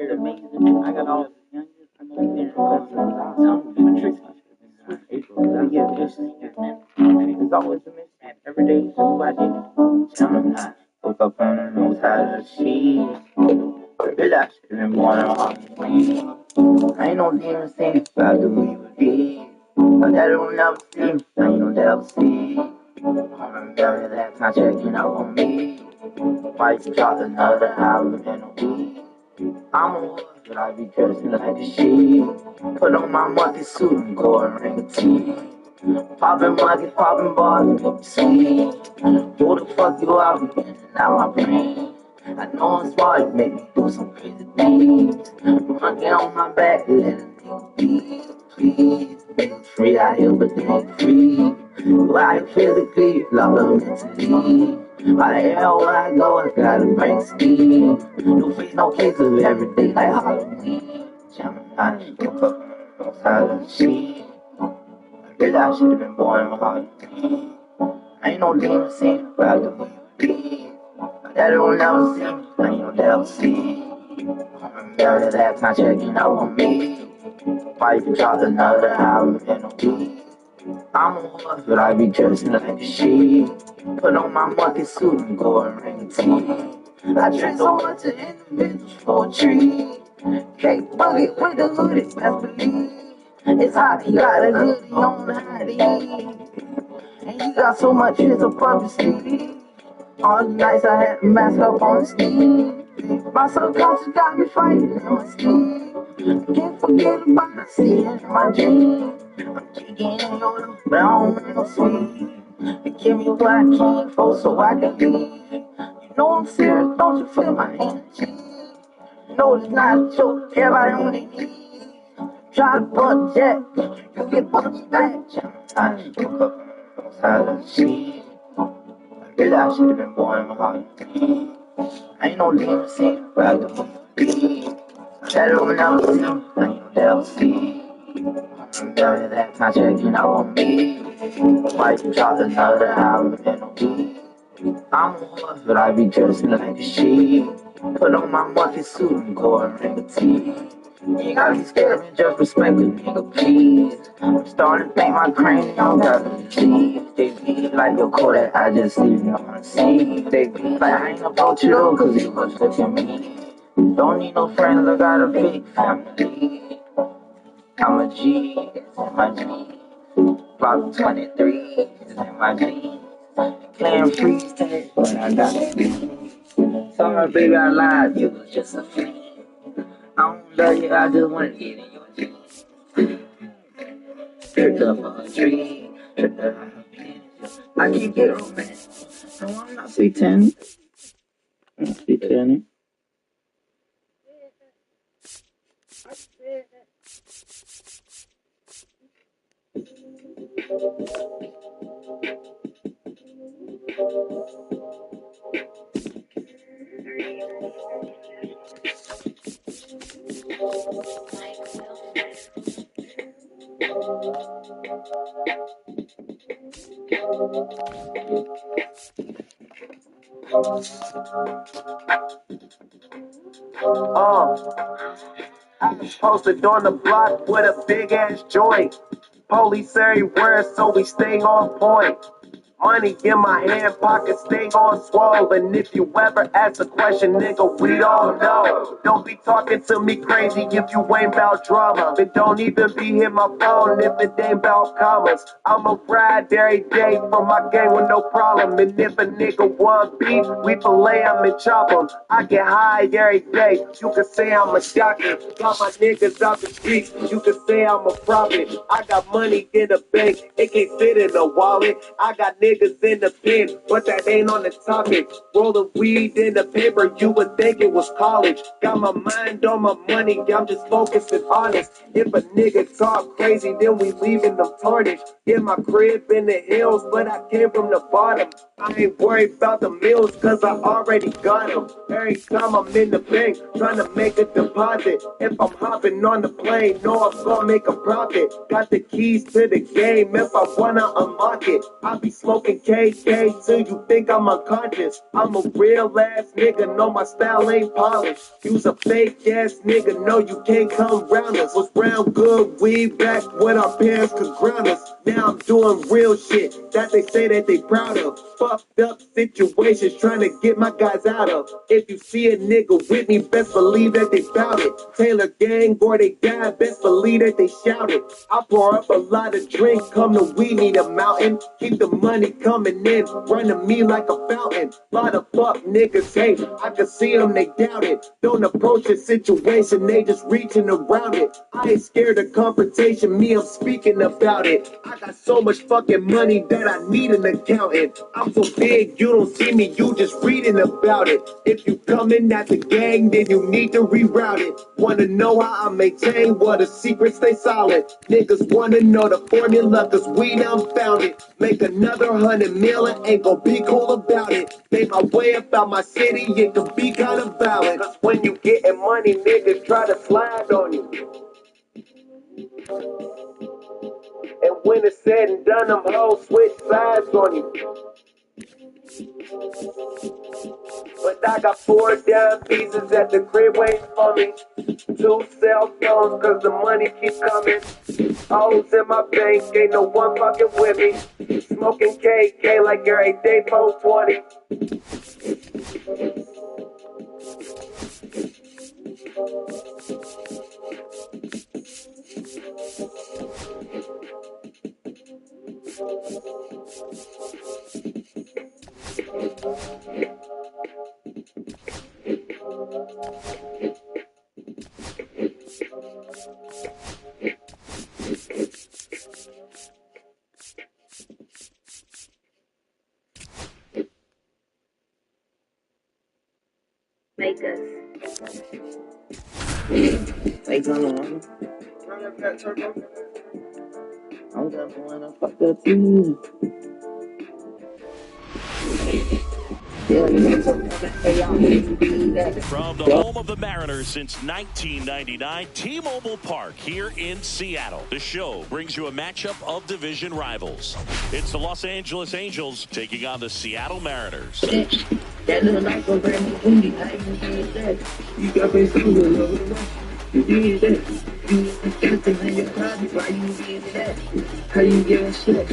It's amazing. I got all the youngest. I know they're some tricks. April, yeah, just it's always a mismatch. Every day, somebody Gemini. Woke up on the nose how to see. Relax, been born on I ain't no demon saying I do what you did. My daddy don't never see me. I ain't no devil see. I'm remember that time checking out on me. Wife dropped another album in a week. I'm a wolf, but I be dressing like a sheep. Put on my monkey suit and go and ring a tea. Poppin' monkeys, poppin' balls, and make me sweet. Who the fuck you out again? Now my brain. I know I'm smart, you make me do some crazy things. Monkey on my back, let a nigga be. Please, niggas free out here, but they ain't free. You out here physically, love them mentally. How the hell where I go, I gotta bring speed. No face, no cases, every day like Halloween. Gemini, woke up on the side of the sheet. Really, I should've been born on Halloween. I ain't no demon saying, but I do what you did. My daddy don't never see me, I ain't no devil see. I remember that time checking out on me. Wife dropped another album in a week. I'm a horse, but I be dressing like a sheep. Put on my monkey suit and go and ring a tea. I drink so much of individuals for a treat. Cake bucket with the hoodie, best believe. It's hot, he got a hoodie on the hottie. And you got so much hits of publicity. All the nights I had to mask up on the steam. My subconscious got me fighting in my skin. Can't forget about the scene in my dream. I'm kicking in your but I don't want no sweet. You give me what I came for so I can leave. You know I'm serious, don't you feel my energy? You know it's not a joke, everybody on their knees. Try to butt jet, you get bumped back. I just woke up on the side of the sheet. Really, I should've been born on Halloween. I ain't no demon saying, but I do what you did. Daddy don't never see me, I ain't no devil see. Remember that time checking out on me. Wife dropped another album in a week. I'm a horse, but I be dressing like a sheep. Put on my monkey suit and go and ring a tea. You ain't gotta be scared, man, just respect a nigga, please. I'm starting to think my cranium got a disease. They be like your Kodak, I just see you on the scene. They be like, I ain't approach you though, cause you was looking me. Don't need no friends, I got a big family. I'm a G, it's in my G. Block 23, it's in my G. Playing freeze tag, but I got it. Sorry, baby, I lied, you was just a friend. I don't love you, I just wanna get in your dreams. Picked up a tree, I can't get romance. No, I'm not pretending. I'm not pretending. I was posted on the block with a big ass joint. Police everywhere, so we stay on point. Money in my hand, pockets stay on swollen. If you ever ask a question, nigga, we don't know. Don't be talking to me crazy if you ain't about drama. But don't even be hit my phone if it ain't about commas. I'ma ride every day from my gang with no problem. And if a nigga want beef, we fillet him and chop him. I get high every day. You can say I'm a doctor. Got my niggas out the streets. You can say I'm a prophet. I got money in the bank. It can't fit in a wallet. I got niggas in the pen, but that ain't on the topic. Rolling weed in the paper, you would think it was college. Got my mind on my money, I'm just focused and honest. If a nigga talk crazy, then we leaving them tarnished. In my crib in the hills, but I came from the bottom. I ain't worried about the meals, cause I already got them. Every time I'm in the bank, trying to make a deposit. If I'm hopping on the plane, know I'm gonna make a profit. Got the keys to the game if I wanna unlock it. I be smoking Smoking KK till you think I'm unconscious. I'm a real ass nigga, know my style ain't polished. You's a fake ass nigga, know you can't come round us. Was round good weed back when our parents could ground us. Now I'm doing real shit that they say that they proud of. Fucked up situations trying to get my guys out of. If you see a nigga with me, best believe that they bout it. Taylor gang or they die, best believe that they shout it. I pour up a lot of drink, come to we need a mountain. Keep the money coming in, run to me like a fountain. Lot of fuck niggas hate, I can see them, they doubt it. Don't approach a situation, they just reaching around it. I ain't scared of confrontation, me, I'm speaking about it. I got so much fucking money that I need an accountant. I'm so big, you don't see me, you just reading about it. If you coming at the gang, then you need to reroute it. Wanna know how I maintain, what the secrets stay solid. Niggas wanna know the formula, cause we done found it. Make another 100 million, ain't gon' be cool about it. Make my way about my city, it can be kinda violent. Cause when you getting money, niggas try to slide on you. And when it's said and done, them hoes switch sides on you. But I got 4 down pieces at the crib waiting for me. 2 cell phones cause the money keeps coming. Hoes in my bank, ain't no one fucking with me. Smoking KK like every day, 420. Make us. They gonna wanna. I'm gonna wanna fuck up you. From the home of the Mariners since 1999, T-Mobile Park here in Seattle. The show brings you a matchup of division rivals. It's the Los Angeles Angels taking on the Seattle Mariners. That little light goes very much booty. How you did that? You got face on the low. You did that. You got to in your closet. Why you did that? How you get a shit? I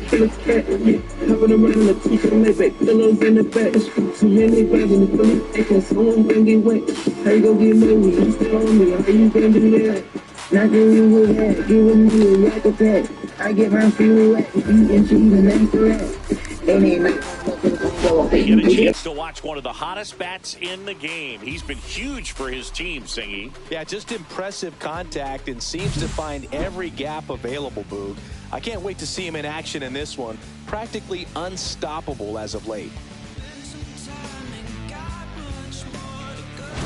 kill a cat. Having around the teeth on my back. Pillows in the back. Too many vibes in the phone. They can someone gonna get wet. How you gonna get money? You still on me. How you gonna do that? Not giving you that. Giving me a yak attack. I get my fuel wet. Eating cheese and after that. You get a chance to watch one of the hottest bats in the game. He's been huge for his team, Singy. Yeah, just impressive contact and seems to find every gap available, Boog. I can't wait to see him in action in this one. Practically unstoppable as of late.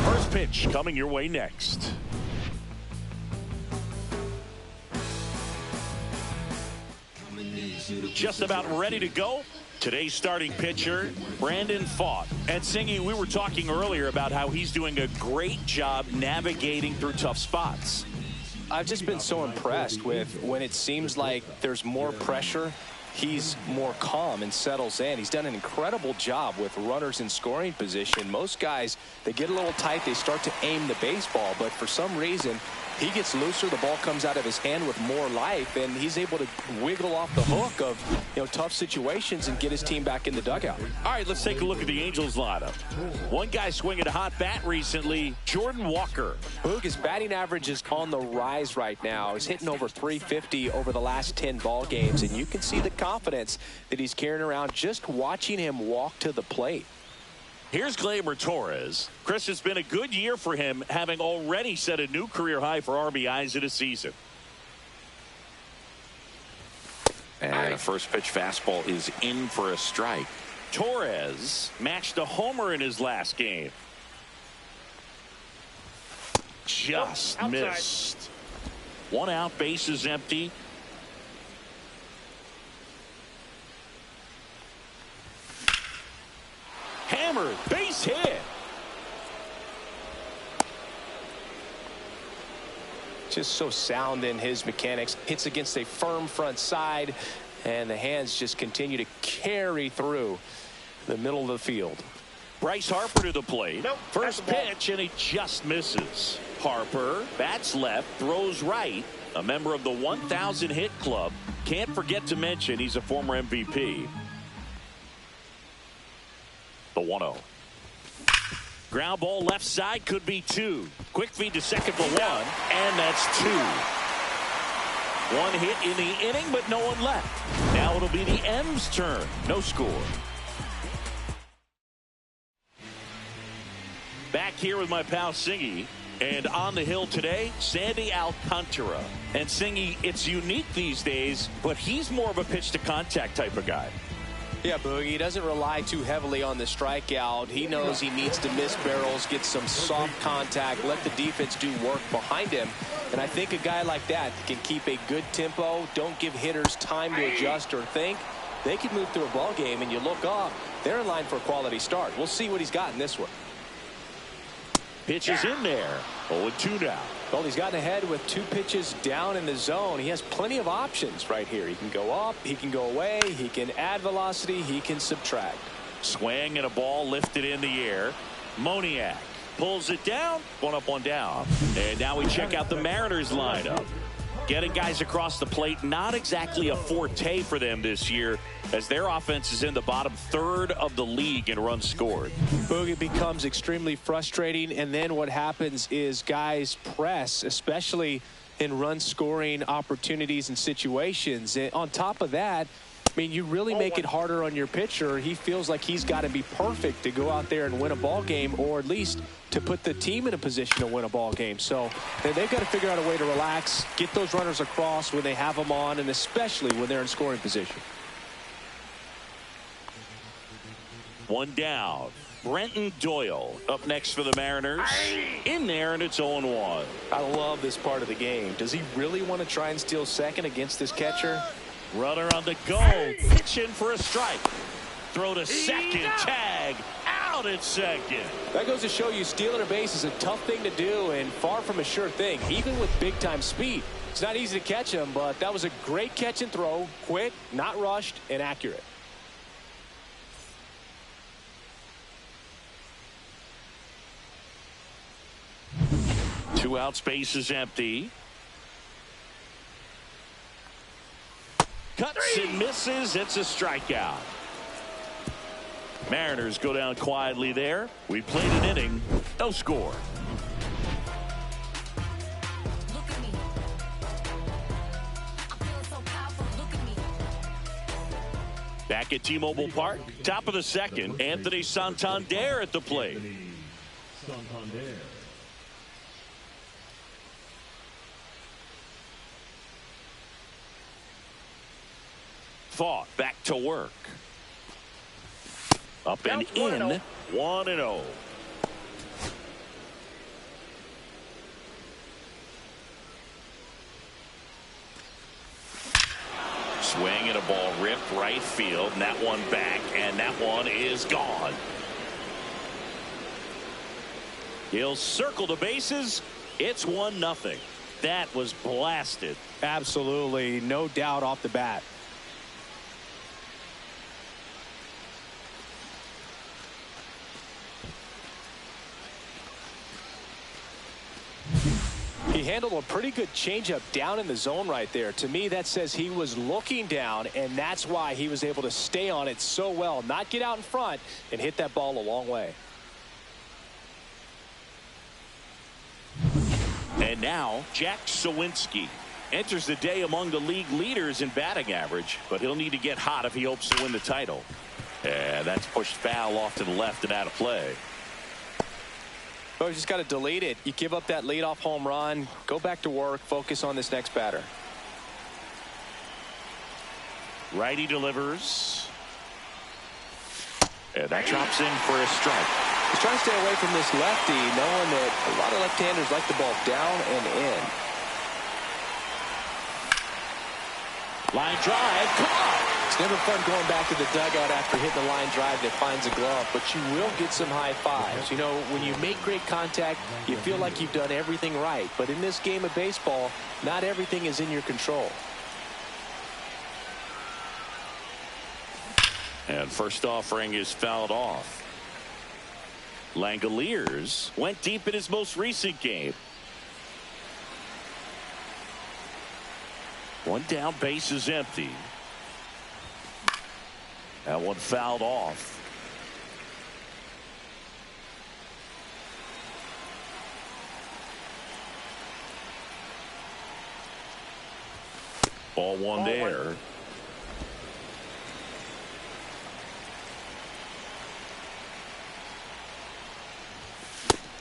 First pitch coming your way next. Just about ready to go. Today's starting pitcher, Brandon Pfaadt. And Singy, we were talking earlier about how he's doing a great job navigating through tough spots. I've just been so impressed with when it seems like there's more pressure, he's more calm and settles in. He's done an incredible job with runners in scoring position. Most guys, they get a little tight, they start to aim the baseball, but for some reason, he gets looser, the ball comes out of his hand with more life, and he's able to wiggle off the hook of tough situations and get his team back in the dugout. All right, let's take a look at the Angels lineup. One guy swinging a hot bat recently, Jordan Walker. Boog, his batting average is on the rise right now. He's hitting over 350 over the last 10 ball games, and you can see the confidence that he's carrying around just watching him walk to the plate. Here's Gleyber Torres. Chris, it's been a good year for him, having already set a new career high for RBIs in a season. And a first pitch fastball is in for a strike. Torres matched a homer in his last game. Just missed. 1 out, base is empty. Hammered, base hit. Just so sound in his mechanics. Hits against a firm front side. And the hands just continue to carry through the middle of the field. Bryce Harper to the plate. First pitch, and he just misses. Harper bats left, throws right. A member of the 1,000 hit club. Can't forget to mention he's a former MVP. The 1-0. Ground ball left side, could be 2. Quick feed to second for 1, and that's 2. 1 hit in the inning, but no one left. Now it'll be the M's turn. No score. Back here with my pal Singy. And on the hill today, Sandy Alcantara. And Singy, it's unique these days, but he's more of a pitch to contact type of guy. Yeah, Boogie, he doesn't rely too heavily on the strikeout. He knows he needs to miss barrels, get some soft contact, let the defense do work behind him. And I think a guy like that can keep a good tempo, don't give hitters time to adjust or think. They can move through a ball game, and you look up, they're in line for a quality start. We'll see what he's got in this one. Pitch is in there. 0-2 now. Well, he's gotten ahead with 2 pitches down in the zone. He has plenty of options right here. He can go up, he can go away, he can add velocity, he can subtract. Swing and a ball lifted in the air. Moniak pulls it down. 1 up, 1 down. And now we check out the Mariners lineup. Getting guys across the plate, not exactly a forte for them this year, as their offense is in the bottom 1/3 of the league in runs scored. Boogie, becomes extremely frustrating, and then what happens is guys press, especially in run scoring opportunities and situations. And on top of that, I mean, you really make it harder on your pitcher. He feels like he's got to be perfect to go out there and win a ball game, or at least to put the team in a position to win a ball game. So they've got to figure out a way to relax, get those runners across when they have them on, and especially when they're in scoring position. 1 down. Brenton Doyle up next for the Mariners. In there, and it's 0-1. I love this part of the game. Does he really want to try and steal second against this catcher? Runner on the go. Pitch in for a strike. Throw to second. Tag. Out at second. That goes to show you stealing a base is a tough thing to do and far from a sure thing, even with big-time speed. It's not easy to catch him, but that was a great catch and throw. Quick, not rushed, and accurate. Two out, space is empty. Cuts and misses. It's a strikeout. Mariners go down quietly there. We played an inning. No score. Back at T-Mobile Park, top of the second, Anthony Santander at the plate. Thought back to work. Up and in. 1-0. Swing and a ball ripped right field, and that one back, and that one is gone. He'll circle the bases. It's 1-0. That was blasted. Absolutely, no doubt off the bat. He handled a pretty good changeup down in the zone right there. To me, that says he was looking down, and that's why he was able to stay on it so well, not get out in front, and hit that ball a long way. And now, Jack Sawinski enters the day among the league leaders in batting average, but he'll need to get hot if he hopes to win the title. And that's pushed foul off to the left and out of play. Oh, you just got to delete it. You give up that leadoff home run, go back to work, focus on this next batter. Righty delivers. And that drops in for a strike. He's trying to stay away from this lefty, knowing that a lot of left-handers like the ball down and in. Line drive, caught. It's never fun going back to the dugout after hitting the line drive that finds a glove, but you will get some high fives. You know, when you make great contact, you feel like you've done everything right. But in this game of baseball, not everything is in your control. And first offering is fouled off. Langoliers went deep in his most recent game. One down, base is empty. That one fouled off. Ball one there.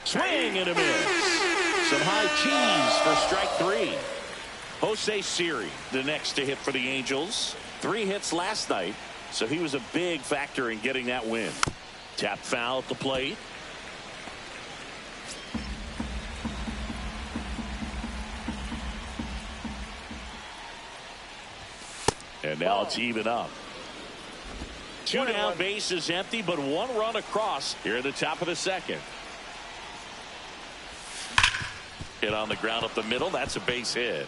Swing and a miss. Some high cheese for strike three. Jose Siri, the next to hit for the Angels. 3 hits last night, so he was a big factor in getting that win. Tap foul at the plate. And now it's even up. 2 down, base is empty, but 1 run across here at the top of the second. Hit on the ground up the middle. That's a base hit.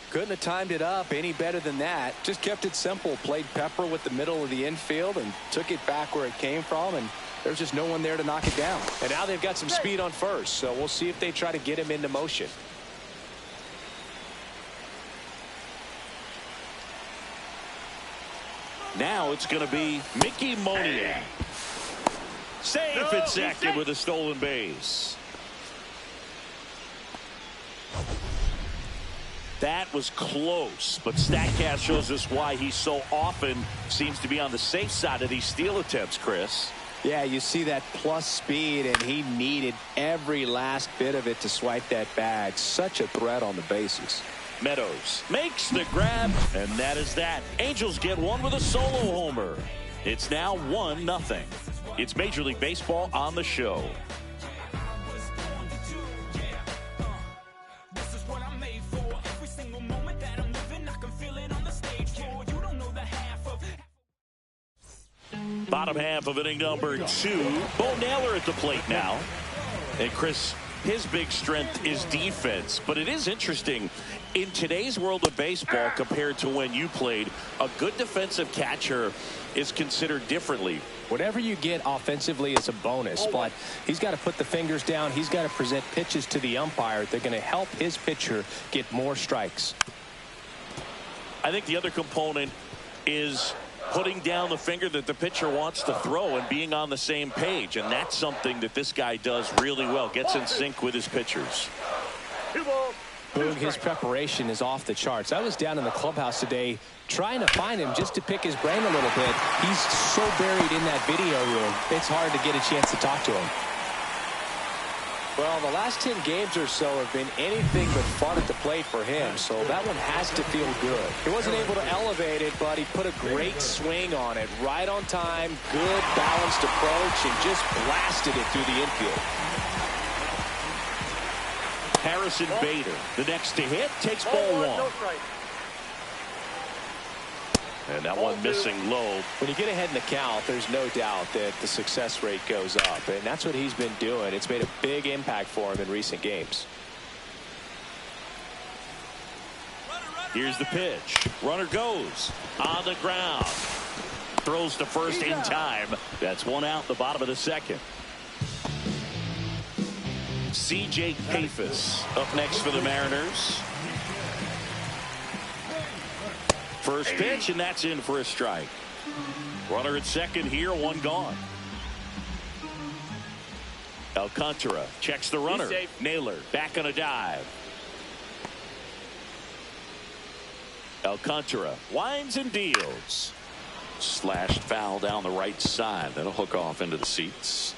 Couldn't have timed it up any better than that. Just kept it simple. Played pepper with the middle of the infield and took it back where it came from, and there's just no one there to knock it down. And now they've got some speed on first, so we'll see if they try to get him into motion. Now it's going to be Mickey Moniak. Safe at second with a stolen base. That was close, but StatCast shows us why he so often seems to be on the safe side of these steal attempts, Chris. Yeah, you see that plus speed, and he needed every last bit of it to swipe that bag. Such a threat on the bases. Meadows makes the grab, and that is that. Angels get one with a solo homer. It's now 1-0. It's Major League Baseball on the show. Bottom half of inning number 2. Bo Naylor at the plate now. And Chris, his big strength is defense, but it is interesting in today's world of baseball compared to when you played. A good defensive catcher is considered differently. Whatever you get offensively is a bonus, but he's got to put the fingers down. He's got to present pitches to the umpire. They're going to help his pitcher get more strikes. I think the other component is putting down the finger that the pitcher wants to throw and being on the same page, and that's something that this guy does really well. Gets in sync with his pitchers. Boog, his preparation is off the charts. I was down in the clubhouse today trying to find him just to pick his brain a little bit. He's so buried in that video room, it's hard to get a chance to talk to him. Well, the last 10 games or so have been anything but fun at the plate for him, so that one has to feel good. He wasn't able to elevate it, but he put a great swing on it. Right on time, good balanced approach, and just blasted it through the infield. Harrison Bader, the next to hit, takes ball 1. And that one missing low. When you get ahead in the count, there's no doubt that the success rate goes up, and that's what he's been doing. It's made a big impact for him in recent games. Here's the pitch. Runner goes on the ground. Throws to first in time. That's 1 out, the bottom of the second. C.J. Pappas up next for the Mariners. First pitch, and that's in for a strike. Runner at second here, 1 gone. Alcantara checks the runner. Naylor back on a dive. Alcantara winds and deals. Slashed foul down the right side. That'll hook off into the seats.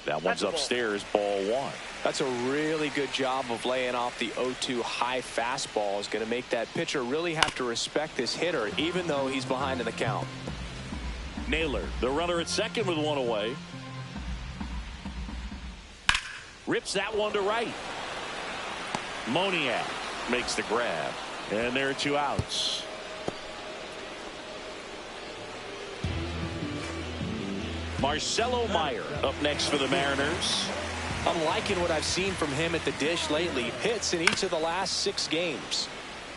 That one's upstairs, ball 1. That's a really good job of laying off the 0-2 high fastball. Is going to make that pitcher really have to respect this hitter, even though he's behind in the count. Naylor, the runner at second with 1 away. Rips that one to right. Moniak makes the grab. And there are 2 outs. Marcelo Meyer up next for the Mariners. I'm liking what I've seen from him at the dish lately. Hits in each of the last 6 games.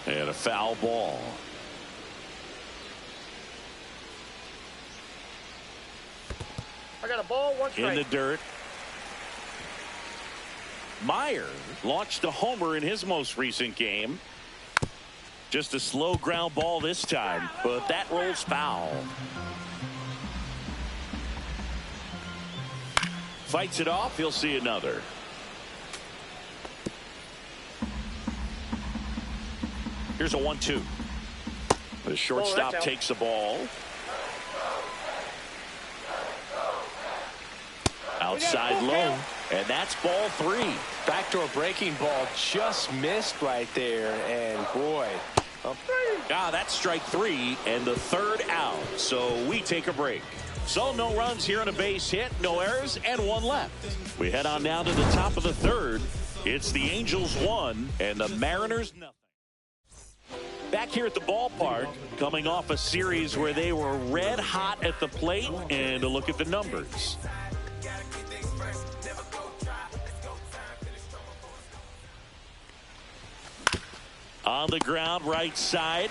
And a foul ball. I got a ball, 1 strike. In the dirt. Meyer launched a homer in his most recent game. Just a slow ground ball this time, but that rolls foul. Fights it off. He'll see another. Here's a 1-2. The shortstop takes the ball. Outside low. And that's ball 3. Backdoor breaking ball just missed right there. And boy. That's strike 3 and the 3rd out. So we take a break. So no runs here on a base hit, no errors, and 1 left. We head on now to the top of the 3rd. It's the Angels 1 and the Mariners nothing. Back here at the ballpark, coming off a series where they were red hot at the plate, and a look at the numbers. On the ground, right side,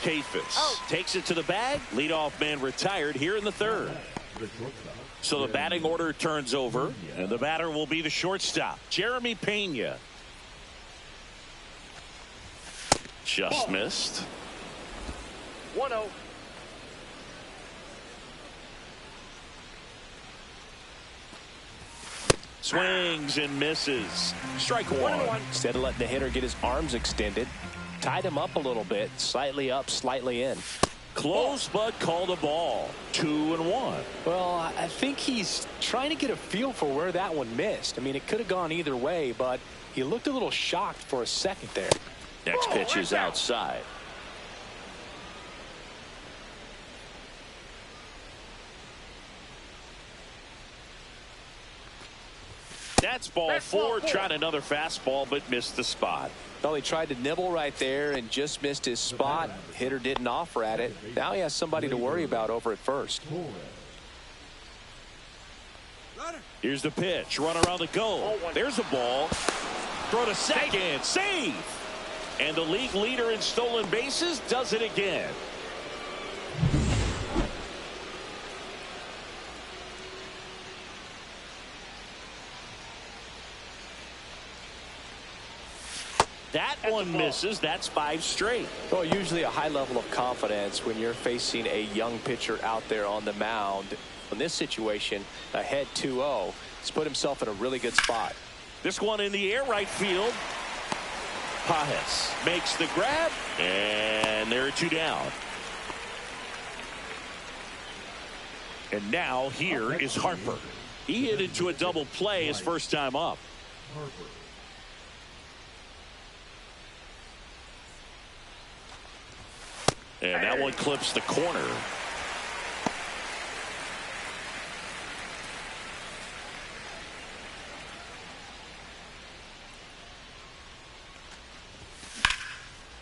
Kafis takes it to the bag. Leadoff man retired here in the 3rd. So the batting order turns over, and the batter will be the shortstop, Jeremy Pena. Just missed. 1-0. Swings and misses. Strike 1. Instead of letting the hitter get his arms extended, tied him up a little bit, slightly up, slightly in. Close, but called a ball. 2-1. Well, I think he's trying to get a feel for where that one missed. I mean, it could have gone either way, but he looked a little shocked for a second there. Next pitch is outside. That's ball 4. Tried another fastball, but missed the spot. Well, he tried to nibble right there and just missed his spot. Hitter didn't offer at it. Now he has somebody to worry about over at first. Here's the pitch. Run around the goal. There's a ball. Throw to second. Save. And the league leader in stolen bases does it again. That one misses. That's 5 straight. Well, usually a high level of confidence when you're facing a young pitcher out there on the mound. In this situation, ahead 2-0, he's put himself in a really good spot. This one in the air, right field. Pajes makes the grab, and there are 2 down. And now here is Harper. He hit into a double play his first time up. And that one clips the corner.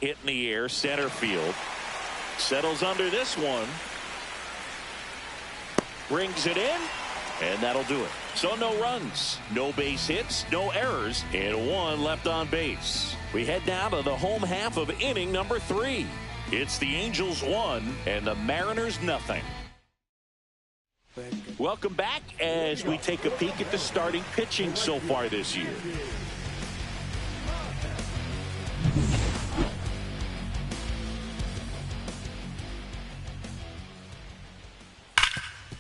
Hit in the air, center field. Settles under this one. Brings it in, and that'll do it. So no runs, no base hits, no errors, and 1 left on base. We head now to the home half of inning number 3. It's the Angels 1 and the Mariners nothing. Welcome back as we take a peek at the starting pitching so far this year.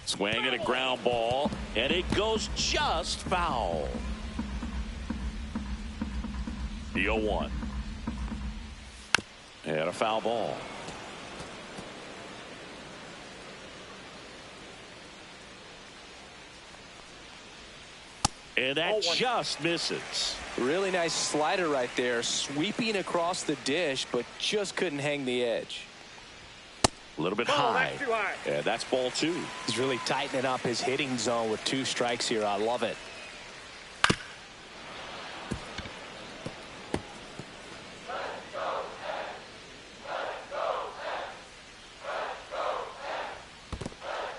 Swing at a ground ball, and it goes just foul. The 0-1. And a foul ball. And that just misses. Really nice slider right there, sweeping across the dish, but just couldn't hang the edge. A little bit high. That's too high. And that's ball 2. He's really tightening up his hitting zone with 2 strikes here. I love it.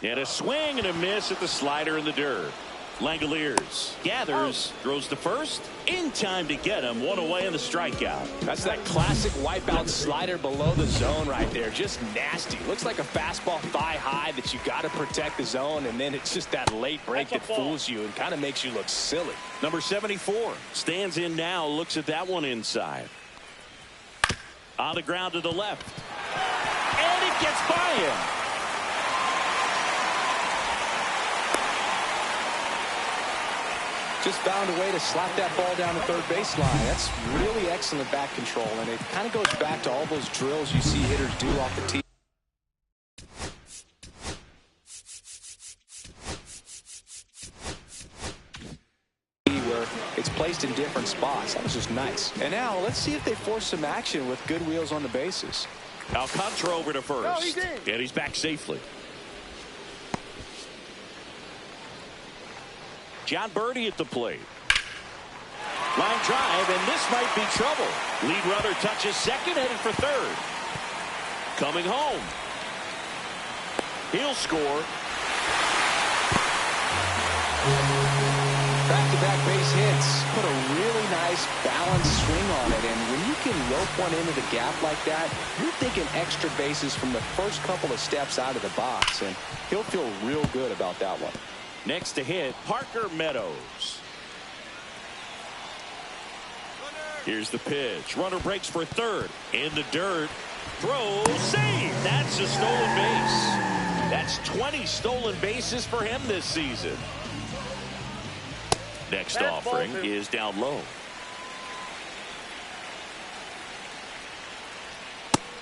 And a swing and a miss at the slider in the dirt. Langoliers gathers, throws to first, in time to get him. One away in the strikeout. That's that classic wipeout slider below the zone right there. Just nasty. Looks like a fastball thigh high that you got to protect the zone, and then it's just that late break that fools you and kind of makes you look silly. Number 74 stands in now, looks at that one inside. On the ground to the left. And it gets by him. Just found a way to slap that ball down the third baseline. That's really excellent back control, and it kind of goes back to all those drills you see hitters do off the tee. Where it's placed in different spots. That was just nice. And now let's see if they force some action with good wheels on the bases. Alcantara over to first. And he's back safely. John Birdie at the plate. Line drive, and this might be trouble. Lead runner touches second, headed for third. Coming home. He'll score. Back-to-back base hits. Put a really nice balanced swing on it, and when you can rope one into the gap like that, you're thinking extra bases from the first couple of steps out of the box, and he'll feel real good about that one. Next to hit, Parker Meadows. Here's the pitch. Runner breaks for third. In the dirt. Throw, save. That's a stolen base. That's 20 stolen bases for him this season. Next offering is down low.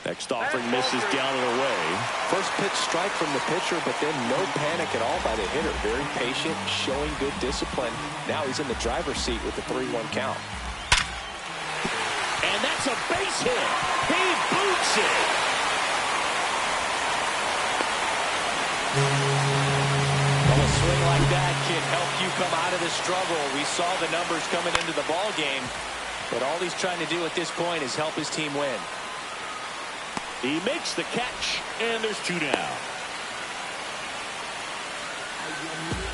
Next offering misses down and away. First pitch strike from the pitcher, but then no panic at all by the hitter. Very patient, showing good discipline. Now he's in the driver's seat with the 3-1 count. And that's a base hit. He boots it. Well, a swing like that can help you come out of the struggle. We saw the numbers coming into the ball game, but all he's trying to do at this point is help his team win. He makes the catch, and there's two down.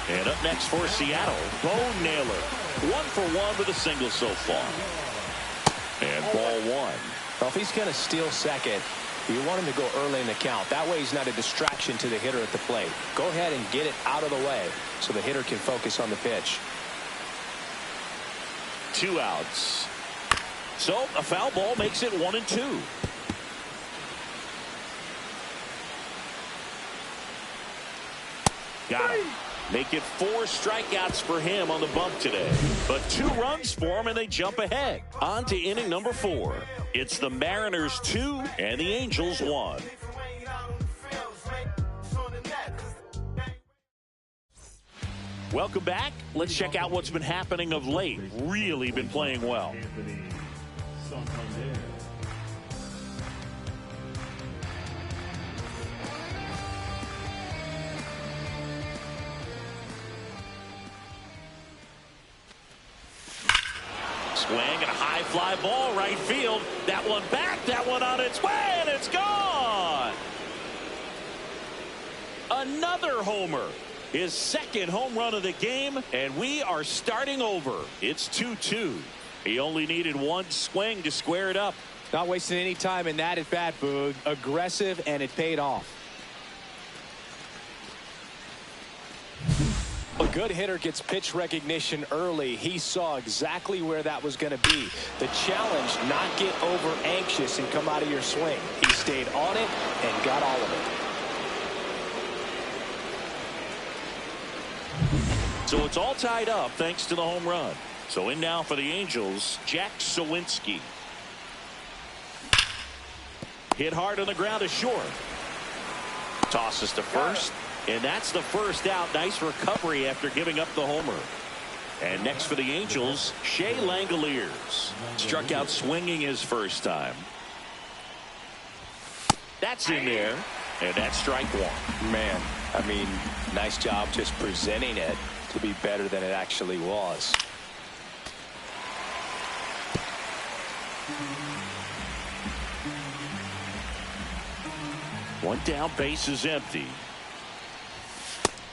And up next for Seattle, Bo Naylor. 1-for-1 with a single so far. And ball one. Well, if he's going to steal second, you want him to go early in the count. That way he's not a distraction to the hitter at the plate. Go ahead and get it out of the way so the hitter can focus on the pitch. 2 outs. So a foul ball makes it 1-2. Got him. Make it 4 strikeouts for him on the bump today. But 2 runs for him, and they jump ahead. On to inning number 4. It's the Mariners 2 and the Angels 1. Welcome back. Let's check out what's been happening of late. Really been playing well. Swing and a high fly ball right field. That one back, that one on its way, and it's gone. Another homer. His second home run of the game, and we are starting over. It's 2-2. He only needed 1 swing to square it up. Not wasting any time in that at bat, Boog. Aggressive, and it paid off. A good hitter gets pitch recognition early. He saw exactly where that was going to be. The challenge, not get over anxious and come out of your swing. He stayed on it and got all of it. So it's all tied up thanks to the home run. So in now for the Angels, Jack Sawinski. Hit hard on the ground to short. Tosses to first. And that's the first out. Nice recovery after giving up the homer. And next for the Angels, Shea Langoliers. Struck out swinging his first time. That's in there. And that's strike 1. Man, I mean, nice job just presenting it to be better than it actually was. One down, base is empty.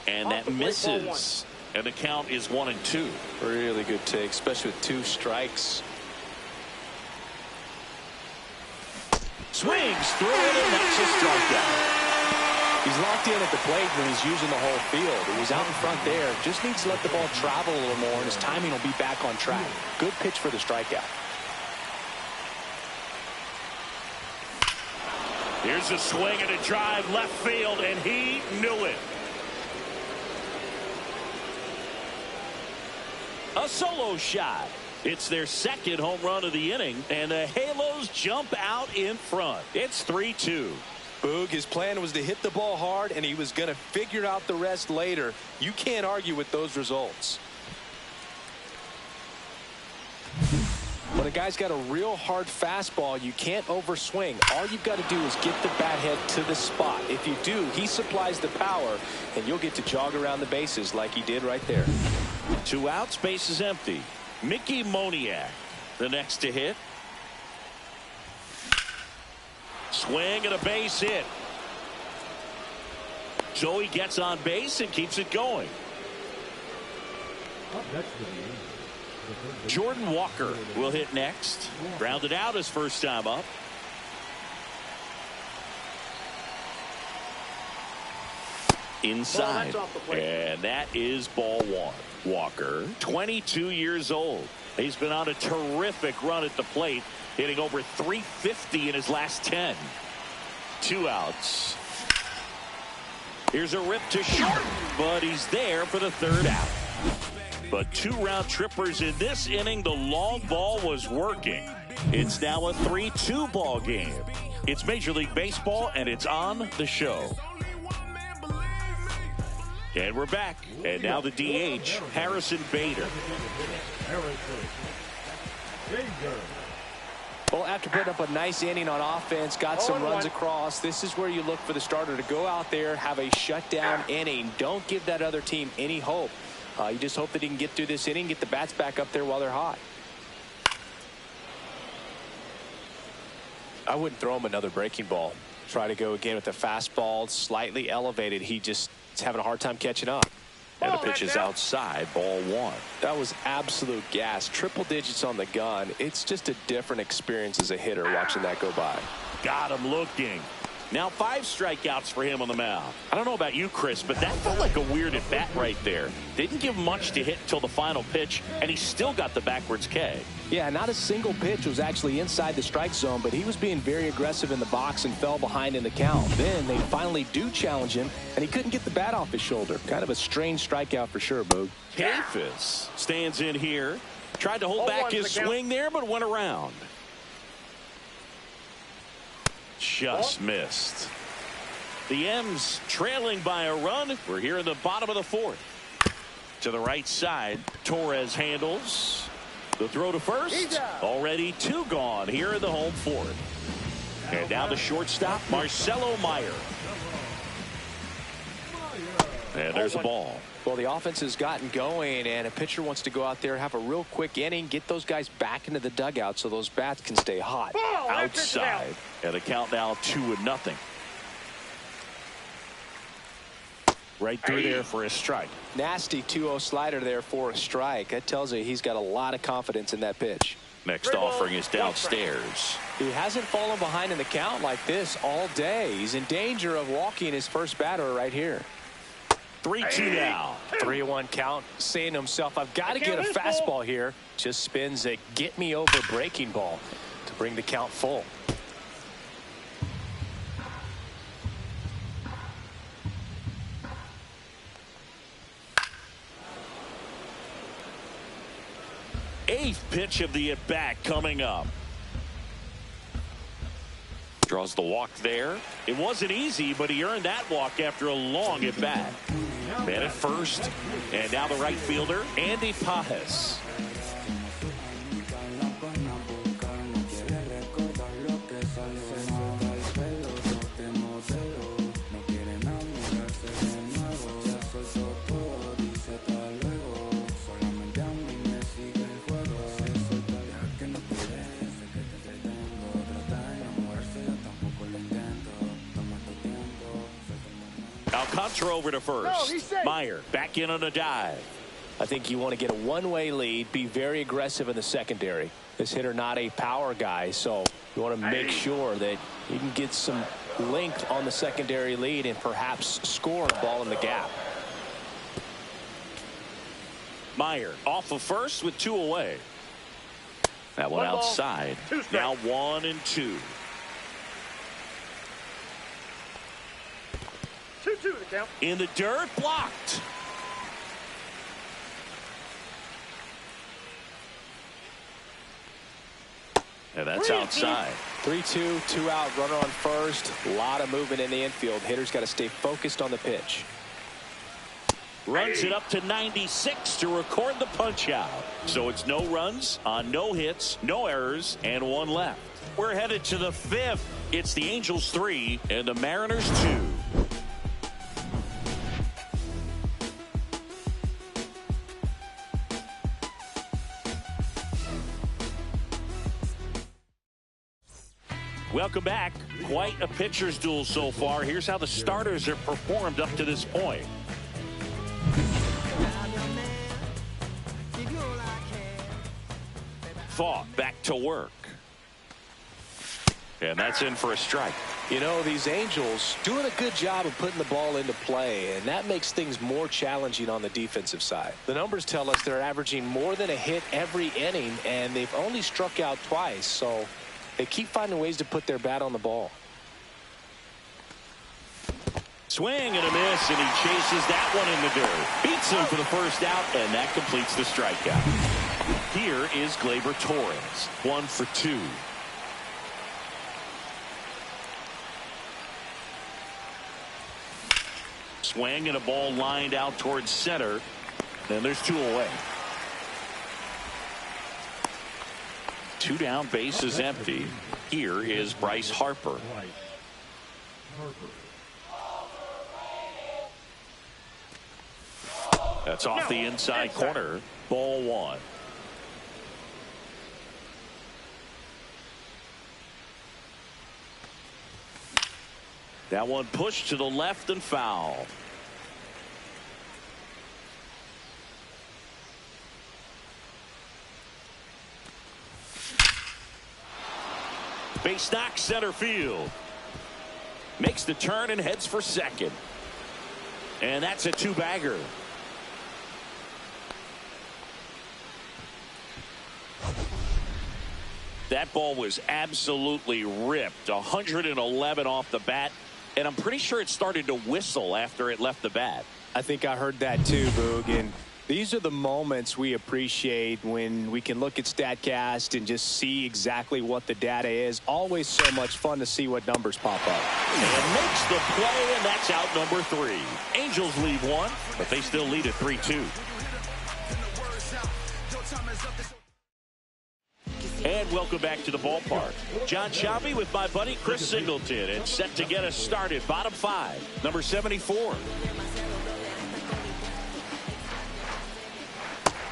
And that misses. And the count is 1-2. Really good take, especially with 2 strikes. Swings through it, and that's a strikeout. He's locked in at the plate when he's using the whole field. He was out in front there. Just needs to let the ball travel a little more, and his timing will be back on track. Good pitch for the strikeout. Here's a swing and a drive left field, and he knew it. A solo shot. It's their second home run of the inning, and the Halos jump out in front. It's 3-2. Boog, his plan was to hit the ball hard, and he was going to figure out the rest later. You can't argue with those results. When a guy's got a real hard fastball, you can't overswing. All you've got to do is get the bat head to the spot. If you do, he supplies the power, and you'll get to jog around the bases like he did right there. 2 outs, base is empty. Mickey Moniak, the next to hit. Swing and a base hit. Joey gets on base and keeps it going. Jordan Walker will hit next. Grounded out his first time up. Inside. And that is ball 1. Walker, 22 years old. He's been on a terrific run at the plate, hitting over 350 in his last 10. 2 outs. Here's a rip to short, but he's there for the 3rd out. But 2 round trippers in this inning. The long ball was working. It's now a 3-2 ball game. It's Major League Baseball, and it's on the show. And we're back. And now the DH, Harrison Bader. Well, after putting up a nice inning on offense, got some runs across, this is where you look for the starter to go out there, have a shutdown inning. Don't give that other team any hope. You just hope that he can get through this inning, get the bats back up there while they're hot. I wouldn't throw him another breaking ball. Try to go again with the fastball, slightly elevated. He just is having a hard time catching up. And the pitch is outside, ball 1. That was absolute gas. Triple digits on the gun. It's just a different experience as a hitter watching that go by. Got him looking. Now 5 strikeouts for him on the mound. I don't know about you, Chris, but that felt like a weird at bat right there. Didn't give much to hit until the final pitch, and he still got the backwards K. Yeah, not a single pitch was actually inside the strike zone, but he was being very aggressive in the box and fell behind in the count. Then they finally do challenge him, and he couldn't get the bat off his shoulder. Kind of a strange strikeout for sure, Boog. Kafis stands in here. Tried to hold back his swing there, but went around. Just missed. The M's trailing by a run. We're here in the bottom of the 4th. To the right side, Torres handles. The throw to first. Already 2 gone here in the home 4th. And now the shortstop, Marcelo Meyer. And there's a ball. Well, the offense has gotten going, and a pitcher wants to go out there, have a real quick inning, get those guys back into the dugout so those bats can stay hot. Outside. And the count now 2-0. Right through there for a strike. Nasty 2-0 slider there for a strike. That tells you he's got a lot of confidence in that pitch. Next offering is downstairs. He hasn't fallen behind in the count like this all day. He's in danger of walking his first batter right here. 3-2 now. 3-1 count, saying to himself, I've got to get a fastball here. Just spins a get me over breaking ball to bring the count full. Eighth pitch of the at-bat coming up. Draws the walk there. It wasn't easy, but he earned that walk after a long at-bat. Man at first, and now the right fielder, Andy Pajes. Alcantara over to first. Meyer back in on a dive. I think you want to get a one-way lead, be very aggressive in the secondary. This hitter not a power guy, so you want to make sure that you can get some length on the secondary lead and perhaps score a ball in the gap. Meyer off of first with 2 away. That one outside. Now 1-2. 2-2 the count. In the dirt, blocked. And that's outside. 3-2, 2 out, runner on first. A lot of movement in the infield. Hitter's got to stay focused on the pitch. Runs it up to 96 to record the punch out. So it's no runs on no hits, no errors, and 1 left. We're headed to the 5th. It's the Angels 3 and the Mariners 2. Welcome back. Quite a pitcher's duel so far. Here's how the starters have performed up to this point. Thaw back to work. And that's in for a strike. You know, these Angels doing a good job of putting the ball into play, and that makes things more challenging on the defensive side. The numbers tell us they're averaging more than a hit every inning, and they've only struck out twice, so they keep finding ways to put their bat on the ball. Swing and a miss, and he chases that one in the dirt. Beats him for the first out, and that completes the strikeout. Here is Gleyber Torres, 1 for 2. Swing and a ball lined out towards center. And there's 2 away. 2 down, base is empty. Here is Bryce Harper. That's off the inside corner. Ball 1. That one pushed to the left and foul. Base knock center field. Makes the turn and heads for second. And that's a 2-bagger. That ball was absolutely ripped. 111 off the bat. And I'm pretty sure it started to whistle after it left the bat. I think I heard that too, Boog. And these are the moments we appreciate when we can look at StatCast and just see exactly what the data is. Always so much fun to see what numbers pop up. And makes the play, and that's out number 3. Angels lead 1, but they still lead at 3-2. And welcome back to the ballpark. John Sciambi with my buddy Chris Singleton, and set to get us started. Bottom 5, number 74.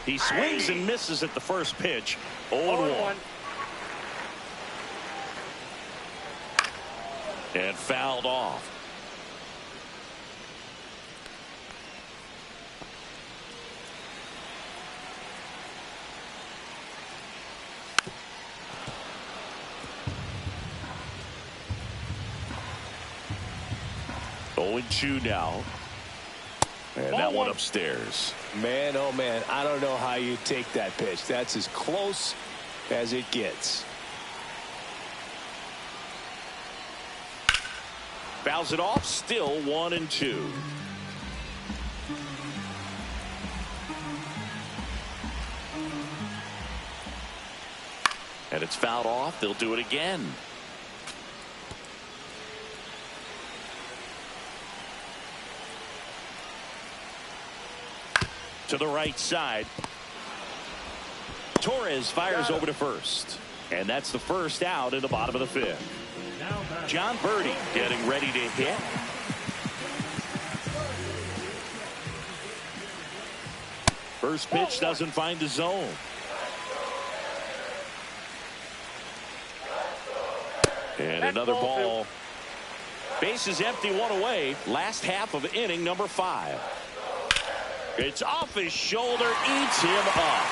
He swings and misses at the first pitch. 0-1. And fouled off. Oh, 0-2 now. And that one upstairs. Man, oh man, I don't know how you take that pitch. That's as close as it gets. Fouls it off, still 1-2. And it's fouled off. They'll do it again. To the right side. Torres fires over to first. And that's the first out in the bottom of the 5th. John Birdie getting ready to hit. First pitch doesn't find the zone. And another ball. Base is empty, 1 away. Last half of inning number 5. It's off his shoulder, eats him up.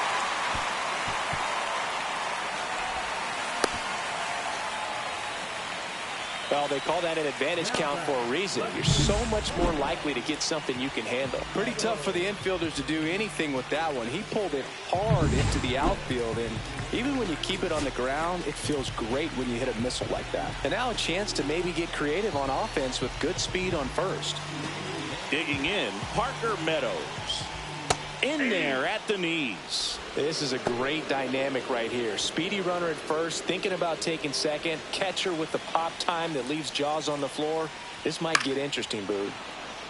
Well, they call that an advantage count for a reason. You're so much more likely to get something you can handle. Pretty tough for the infielders to do anything with that one. He pulled it hard into the outfield, and even when you keep it on the ground, it feels great when you hit a missile like that. And now a chance to maybe get creative on offense with good speed on first. Digging in, Parker Meadows. In there at the knees. This is a great dynamic right here. Speedy runner at first, thinking about taking second. Catcher with the pop time that leaves Jaws on the floor. This might get interesting, Boo.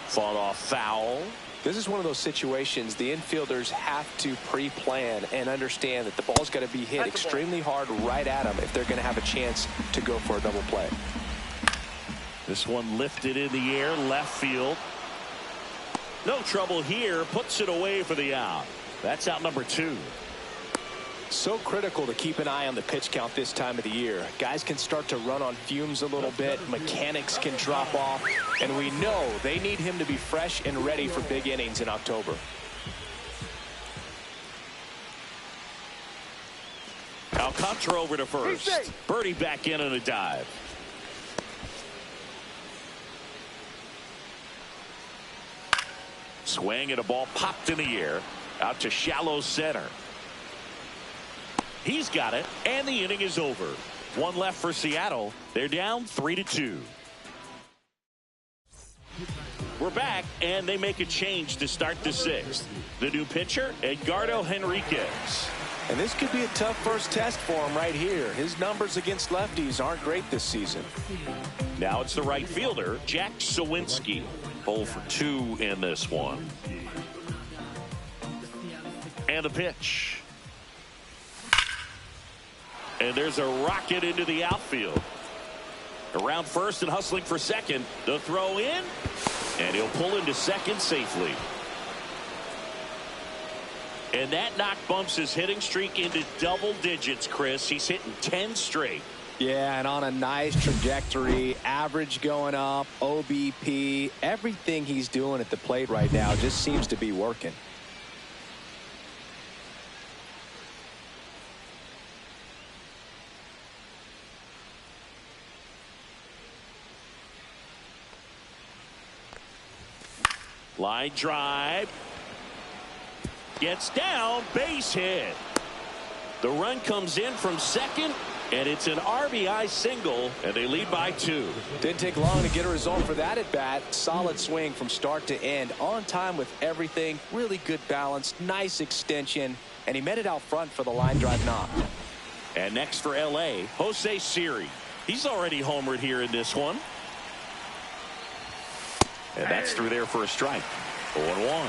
Fought off foul. This is one of those situations the infielders have to pre-plan and understand that the ball's got to be hit extremely hard right at them if they're going to have a chance to go for a double play. This one lifted in the air, left field. No trouble here, puts it away for the out. That's out number 2. So critical to keep an eye on the pitch count this time of the year. Guys can start to run on fumes a little bit. Mechanics can drop off. And we know they need him to be fresh and ready for big innings in October. Alcantara over to first. Birdie back in on a dive. Swing and a ball popped in the air out to shallow center. He's got it, and the inning is over. One left for Seattle. They're down 3-2. We're back, and they make a change to start the 6th. The new pitcher, Edgardo Henriquez. And this could be a tough first test for him right here. His numbers against lefties aren't great this season. Now it's the right fielder, Jack Sawinski. 0 for 2 in this one. And the pitch. And there's a rocket into the outfield. Around first and hustling for second. The throw in. And he'll pull into second safely. And that knock bumps his hitting streak into double digits, Chris. He's hitting 10 straight. Yeah, and on a nice trajectory, average going up, OBP, everything he's doing at the plate right now just seems to be working. Line drive. Gets down, base hit. The run comes in from second. And it's an RBI single, and they lead by 2. Didn't take long to get a result for that at bat. Solid swing from start to end. On time with everything. Really good balance. Nice extension. And he met it out front for the line drive knock. And next for L.A., Jose Siri. He's already homered here in this one. And that's through there for a strike. 0-1.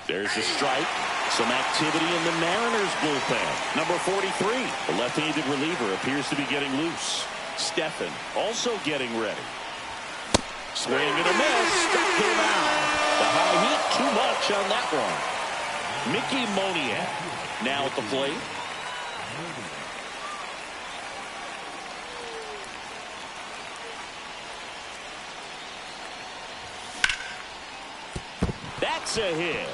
There's a strike. Some activity in the Mariners bullpen. Number 43, the left-handed reliever, appears to be getting loose. Stephan also getting ready. Swing and a miss. Struck him out. The high heat, too much on that one. Mickey Moniak now at the plate. That's a hit.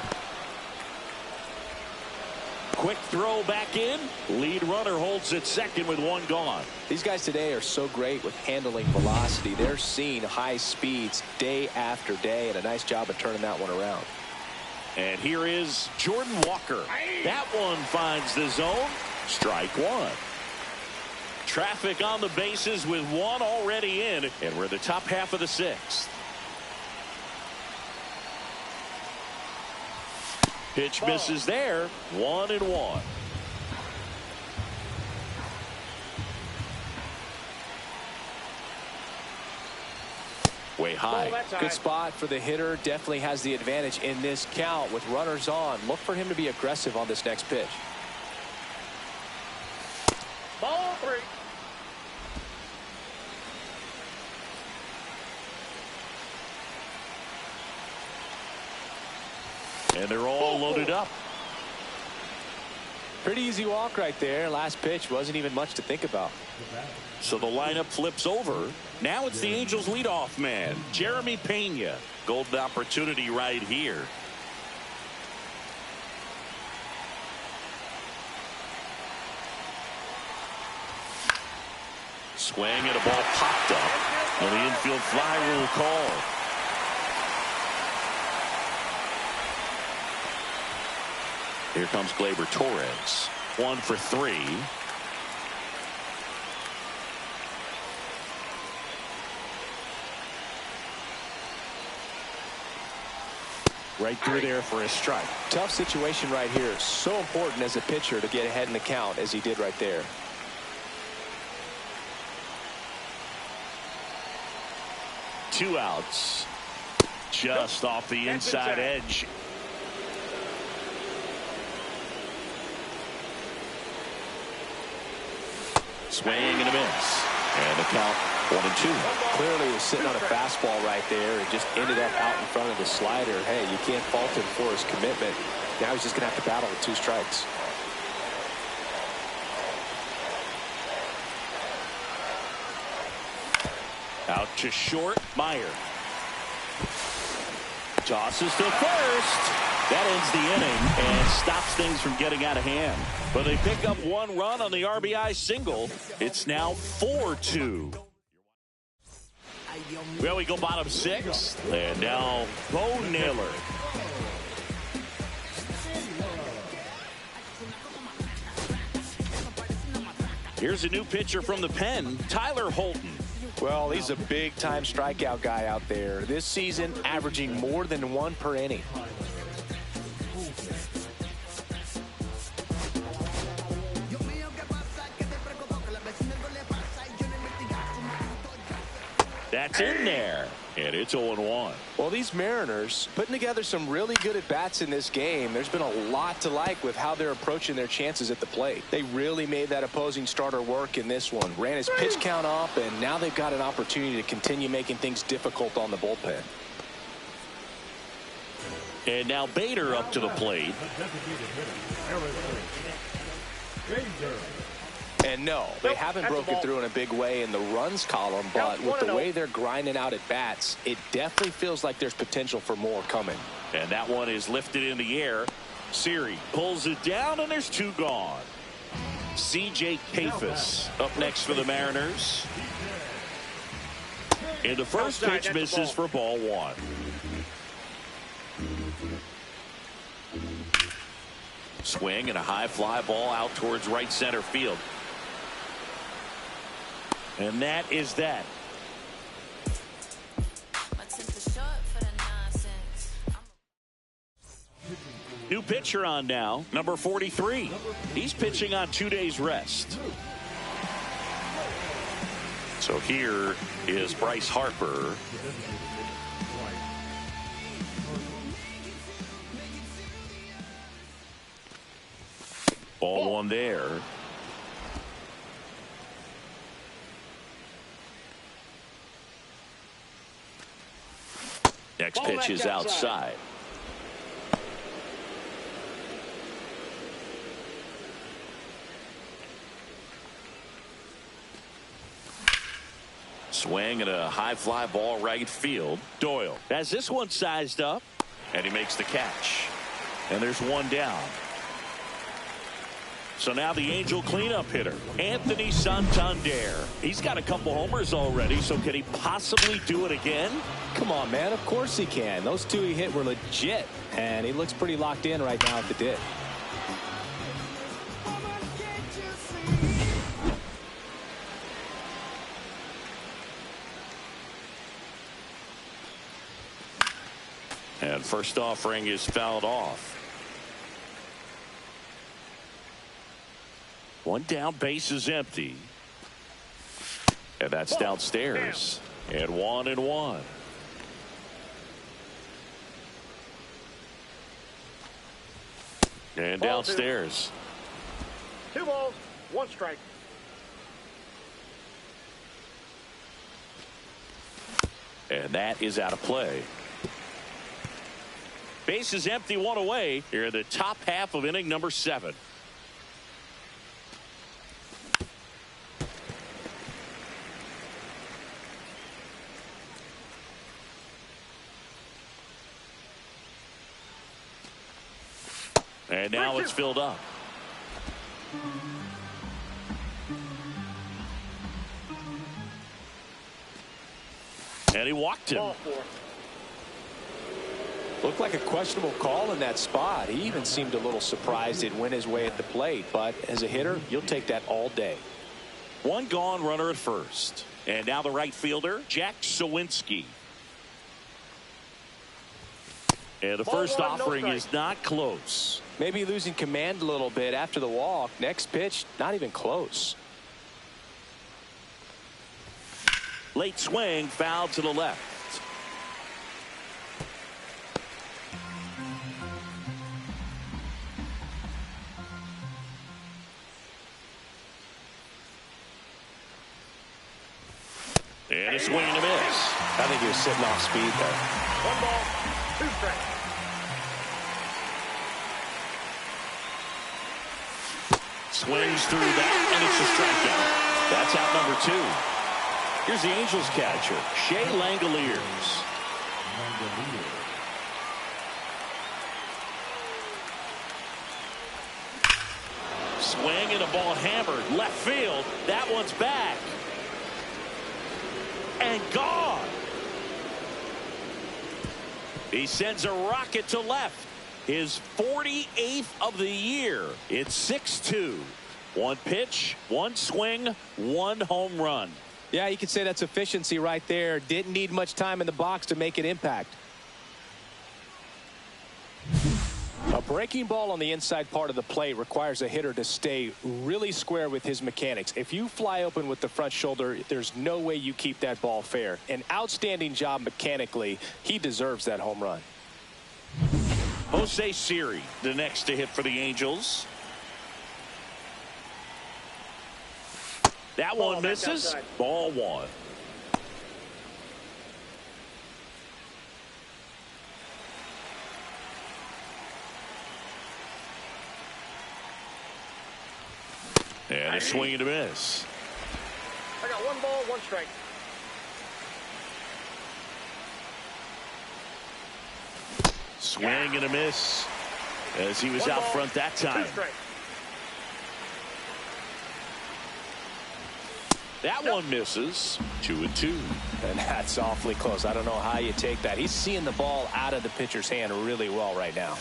Quick throw back in. Lead runner holds at second with 1 gone. These guys today are so great with handling velocity. They're seeing high speeds day after day, and a nice job of turning that one around. And here is Jordan Walker. That one finds the zone. Strike 1. Traffic on the bases with 1 already in, and we're in the top half of the 6th. Pitch misses there. 1-1. Way high. Good spot for the hitter. Definitely has the advantage in this count with runners on. Look for him to be aggressive on this next pitch. Ball 3. And they're all loaded up. Pretty easy walk right there. Last pitch wasn't even much to think about. So the lineup flips over. Now it's the Angels leadoff man, Jeremy Pena. Golden opportunity right here. Swing and a ball popped up. And the infield fly rule call. Here comes Gleyber Torres. 1 for 3. Right through there for a strike. Tough situation right here. So important as a pitcher to get ahead in the count as he did right there. Two outs. Just off the inside edge. Swing and a miss. And the count 1-2. Clearly he was sitting on a fastball right there and just ended up out in front of the slider. Hey, you can't fault him for his commitment. Now he's just going to have to battle with 2 strikes. Out to short. Meyer tosses to first. That ends the inning and stops things from getting out of hand. But they pick up 1 run on the RBI single. It's now 4-2. Well, we go bottom 6. And now Bo Naylor. Here's a new pitcher from the pen, Tyler Holton. Well, he's a big-time strikeout guy out there. This season, averaging more than 1 per inning. That's in there, and it's 0-1. Well, these Mariners putting together some really good at-bats in this game. There's been a lot to like with how they're approaching their chances at the plate. They really made that opposing starter work in this one. Ran his pitch count up, and now they've got an opportunity to continue making things difficult on the bullpen. And now Bader up to the plate. And no, they haven't broken through in a big way in the runs column, but with the way they're grinding out at bats, it definitely feels like there's potential for more coming. And that one is lifted in the air. Siri pulls it down, and there's 2 gone. C.J. Kafis up next for the Mariners. And the first pitch misses for ball 1. Swing and a high fly ball out towards right center field. And that is that. New pitcher on now, number 43. He's pitching on 2 days rest. So here is Bryce Harper. Ball 1 there. Next pitch is outside. Swing and a high fly ball right field. Doyle has this one sized up, and he makes the catch. And there's 1 down. So now the Angel cleanup hitter, Anthony Santander. He's got a couple homers already, so can he possibly do it again? Come on, man. Of course he can. Those 2 he hit were legit, and he looks pretty locked in right now at the dip. And first offering is fouled off. 1 down, base is empty. And that's downstairs. And 1-1. And downstairs. 2 balls, 1 strike. And that is out of play. Base is empty, 1 away here in the top half of inning number 7. And now it's filled up. And he walked him. Looked like a questionable call in that spot. He even seemed a little surprised it went his way at the plate. But as a hitter, you'll take that all day. One gone, runner at first. And now the right fielder, Jack Sawinski. And the first offering is not close. Maybe losing command a little bit after the walk. Next pitch, not even close. Late swing, foul to the left. And a swing and a miss. I think he was sitting off speed there. 1 ball, 2 strikes. Swings through that, and it's a strikeout. That's out number 2. Here's the Angels catcher, Shea Langoliers. Swing and a ball hammered left field. That one's back. And gone. He sends a rocket to left. His 48th of the year. It's 6-2. One pitch, one swing, one home run. Yeah, you could say that's efficiency right there. Didn't need much time in the box to make an impact. A breaking ball on the inside part of the plate requires a hitter to stay really square with his mechanics. If you fly open with the front shoulder, there's no way you keep that ball fair. An outstanding job mechanically. He deserves that home run. Jose Siri, the next to hit for the Angels. That one misses. Ball 1. And a swing and a miss. I got 1 ball, 1 strike. Swing and a miss as he was 1 out ball, front that time. 2 strikes. That one misses. 2-2. And that's awfully close. I don't know how you take that. He's seeing the ball out of the pitcher's hand really well right now.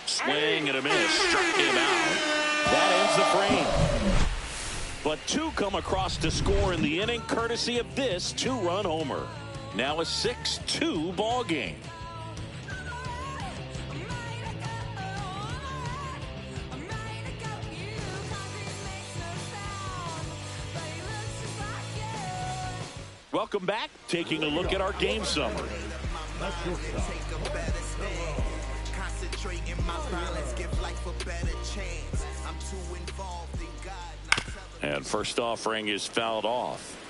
Swing and a miss. Struck him out. That ends the frame. But 2 come across to score in the inning, courtesy of this 2-run homer. Now a 6-2 ball game. Welcome back. Taking a look at our game summary. And first offering is fouled off.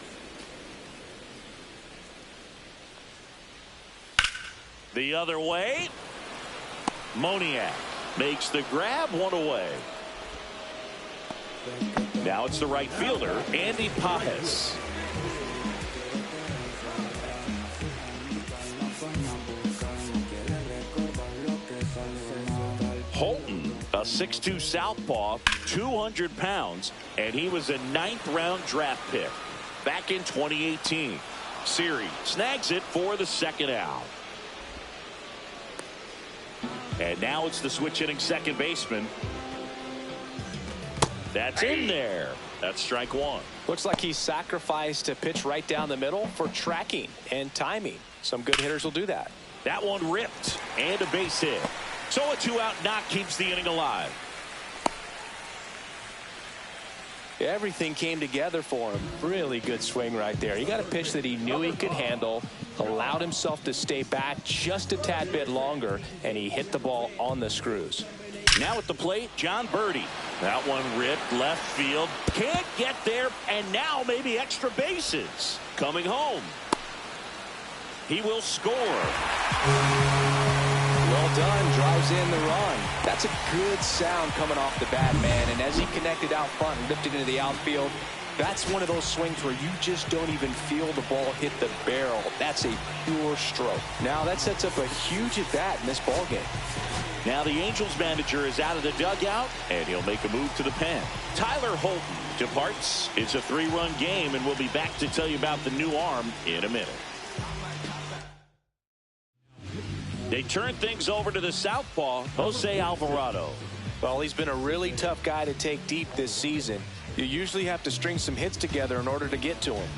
The other way. Moniak makes the grab, 1 away. Now it's the right fielder, Andy Pajes. Holton, a 6'2 southpaw, 200 pounds, and he was a 9th-round draft pick back in 2018. Siri snags it for the 2nd out. And now it's the switch-hitting second baseman. That's in there. That's strike 1. Looks like he sacrificed a pitch right down the middle for tracking and timing. Some good hitters will do that. That one ripped and a base hit. So a 2-out knock keeps the inning alive. Everything came together for him. Really good swing right there. He got a pitch that he knew he could handle, allowed himself to stay back just a tad bit longer, and he hit the ball on the screws. Now at the plate, John Birdie. That one ripped left field. Can't get there, and now maybe extra bases. Coming home. He will score. Well done, drives in the run. That's a good sound coming off the bat, man. And as he connected out front and lifted into the outfield, That's one of those swings where you just don't even feel the ball hit the barrel. That's a pure stroke. Now that sets up a huge at-bat in this ball game. Now the Angels manager is out of the dugout, and he'll make a move to the pen. Tyler Holton departs. It's a 3-run game, and we'll be back to tell you about the new arm in a minute. They turn things over to the southpaw, Jose Alvarado. Well, he's been a really tough guy to take deep this season. You usually have to string some hits together in order to get to him.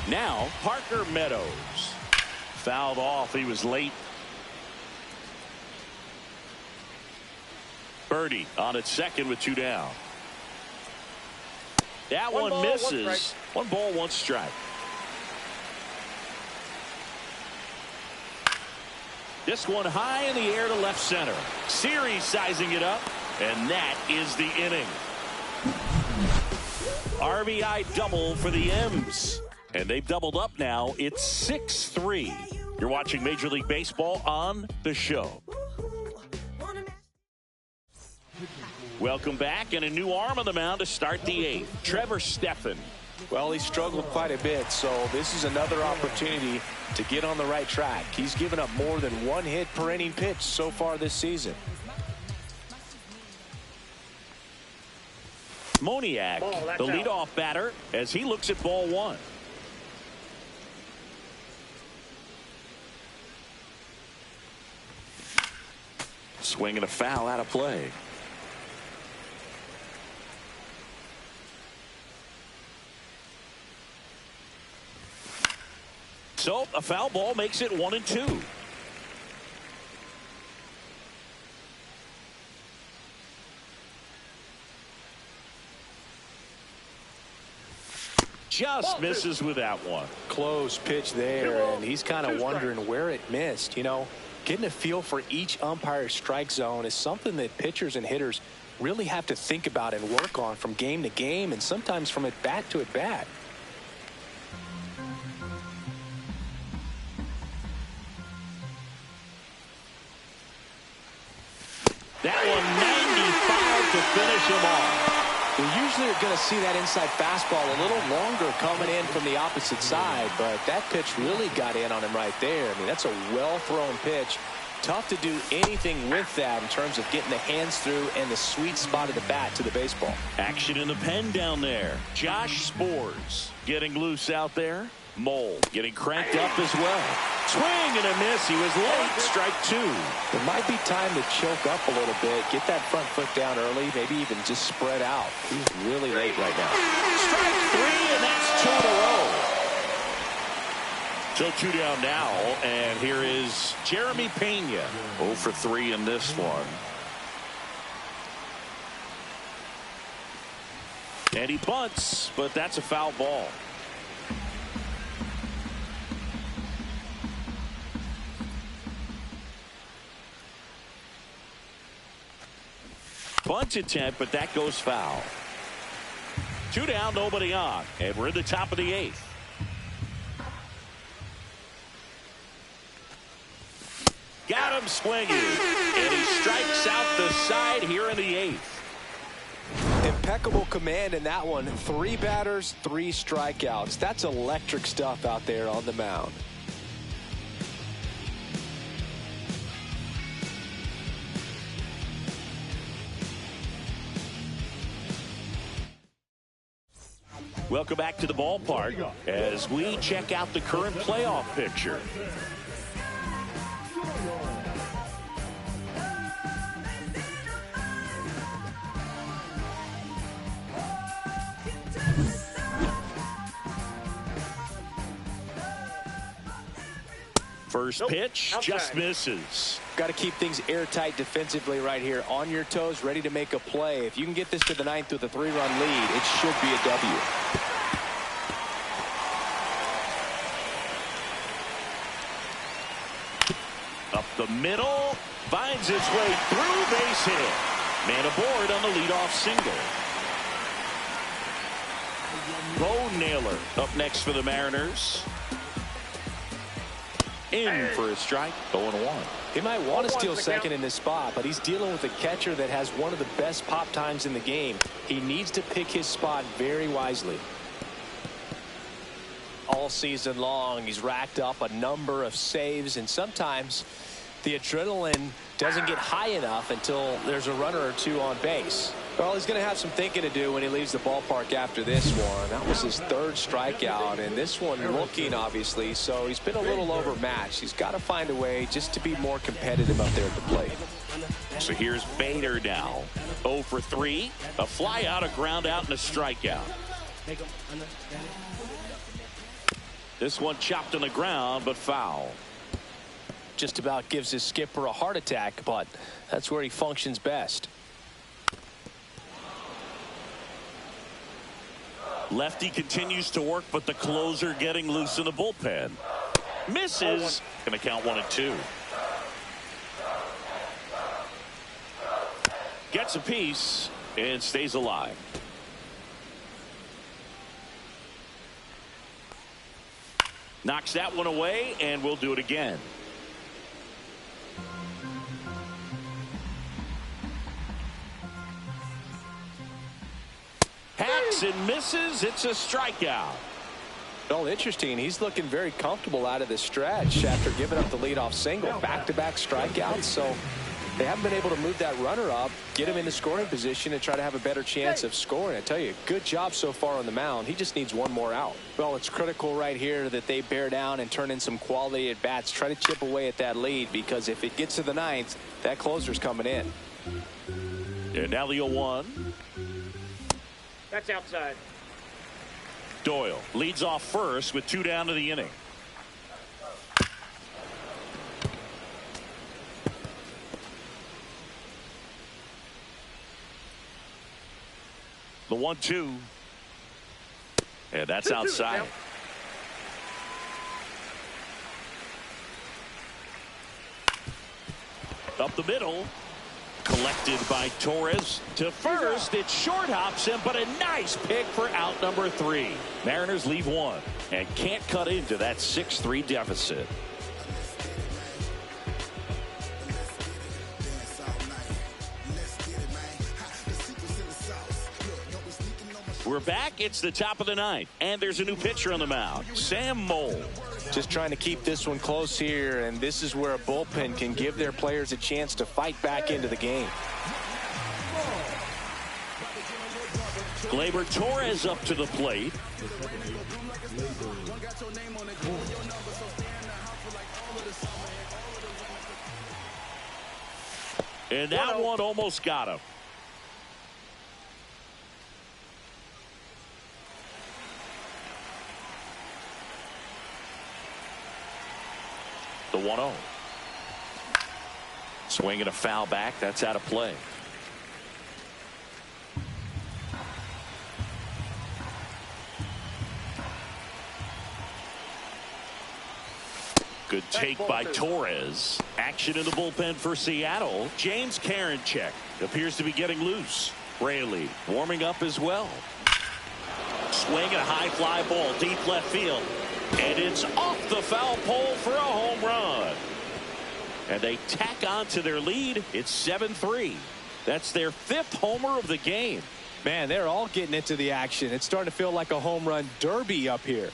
Now, Parker Meadows. Fouled off. He was late. Birdie on its second with 2 down. That one misses. 1 ball, 1 strike. This one high in the air to left center. Series sizing it up, and that is the inning. RBI double for the M's. And they've doubled up now. It's 6-3. You're watching Major League Baseball on the show. Welcome back, and a new arm on the mound to start the 8th. Trevor Stephan. Well, he struggled quite a bit, so this is another opportunity to get on the right track. He's given up more than 1 hit per inning pitch so far this season. Moniak, the leadoff batter, as he looks at ball 1. Swing and a foul out of play. So a foul ball makes it 1-2. Just misses with that one. Close pitch there, and he's kind of wondering where it missed. You know, getting a feel for each umpire's strike zone is something that pitchers and hitters really have to think about and work on from game to game, and sometimes from at bat to at bat. That one 95 to finish him off. We usually are going to see that inside fastball a little longer coming in from the opposite side, but that pitch really got in on him right there. I mean, that's a well-thrown pitch. Tough to do anything with that in terms of getting the hands through and the sweet spot of the bat to the baseball. Action in the pen down there. Josh Spores getting loose out there. Mole getting cranked up as well. Swing and a miss. He was late. Strike 2. It might be time to choke up a little bit. Get that front foot down early. Maybe even just spread out. He's really late right now. Strike 3, and that's 2 in a row. So 2 down now, and here is Jeremy Pena. 0 for 3 in this one. And he bunts, but that's a foul ball. Bunt attempt, but that goes foul. 2 down, nobody on, and we're in the top of the 8th. Got him swinging, and he strikes out the side here in the 8th. Impeccable command in that one. 3 batters, 3 strikeouts. That's electric stuff out there on the mound. Welcome back to the ballpark as we check out the current playoff picture. First pitch just misses. Got to keep things airtight defensively right here. On your toes, ready to make a play. If you can get this to the 9th with a 3-run lead, it should be a W. Up the middle, finds its way through, base hit. Man aboard on the leadoff single. Taylor up next for the Mariners. In for a strike. 0-1. He might want to steal second in this spot, but he's dealing with a catcher that has one of the best pop times in the game. He needs to pick his spot very wisely. All season long, he's racked up a number of saves, and sometimes the adrenaline doesn't get high enough until there's a runner or two on base. Well, he's going to have some thinking to do when he leaves the ballpark after this one. That was his third strikeout, and this one looking, obviously, so he's been a little overmatched. He's got to find a way just to be more competitive up there at the plate. So here's Bader now. 0 for 3. A fly out, a ground out, and a strikeout. This one chopped on the ground, but foul. Just about gives his skipper a heart attack, but that's where he functions best. Lefty continues to work, but the closer getting loose in the bullpen. Misses. Going to count 1-2. Gets a piece and stays alive. Knocks that one away, and we'll do it again. Hacks and misses. It's a strikeout. Well, interesting. He's looking very comfortable out of the stretch after giving up the leadoff single. Back-to-back strikeouts, so they haven't been able to move that runner up, get him into scoring position, and try to have a better chance of scoring. I tell you, good job so far on the mound. He just needs one more out. Well, it's critical right here that they bear down and turn in some quality at bats. Try to chip away at that lead, because if it gets to the ninth, that closer's coming in. And now the 0-1. That's outside. Doyle leads off first with 2 down to the inning. The 1-2. And that's outside. Up the middle. Collected by Torres to first. It short hops him, but a nice pick for out number 3. Mariners leave 1 and can't cut into that 6-3 deficit. We're back. It's the top of the 9th, and there's a new pitcher on the mound, Sam Mole. Just trying to keep this one close here, and this is where a bullpen can give their players a chance to fight back into the game. Gleyber Torres up to the plate. And that one almost got him. The 1-0. Swing and a foul back. That's out of play. Good take by Torres. Action in the bullpen for Seattle. James Karinchak appears to be getting loose. Raley warming up as well. Swing and a high fly ball deep left field. And it's off the foul pole for a home run. And they tack on to their lead. It's 7-3. That's their 5th homer of the game. Man, they're all getting into the action. It's starting to feel like a home run derby up here.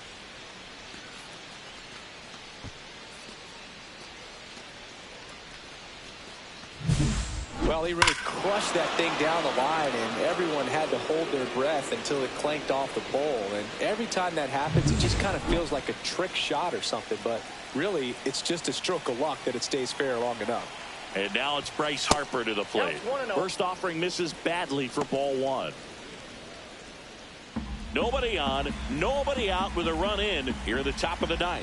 Well, he really crushed that thing down the line, and everyone had to hold their breath until it clanked off the pole. And every time that happens, it just kind of feels like a trick shot or something. But really, it's just a stroke of luck that it stays fair long enough. And now it's Bryce Harper to the plate. First offering misses badly for ball 1. Nobody on, nobody out with a run in here at the top of the 9th.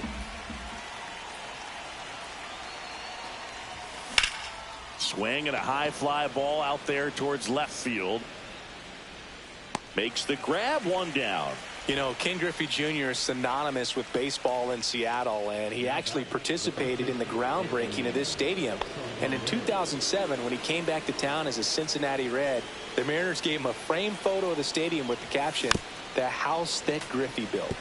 Swing and a high fly ball out there towards left field. Makes the grab, 1 down. You know, Ken Griffey Jr. is synonymous with baseball in Seattle, and he actually participated in the groundbreaking of this stadium. And in 2007, when he came back to town as a Cincinnati Red, the Mariners gave him a framed photo of the stadium with the caption, The house that Griffey built.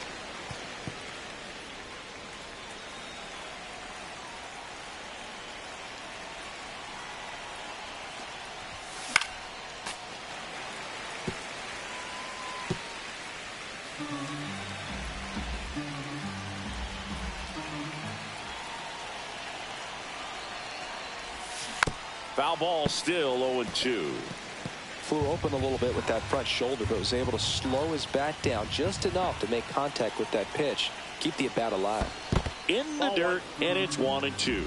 Foul ball, still 0-2. Flew open a little bit with that front shoulder, but was able to slow his bat down just enough to make contact with that pitch. Keep the at-bat alive. In the dirt, and it's 1-2.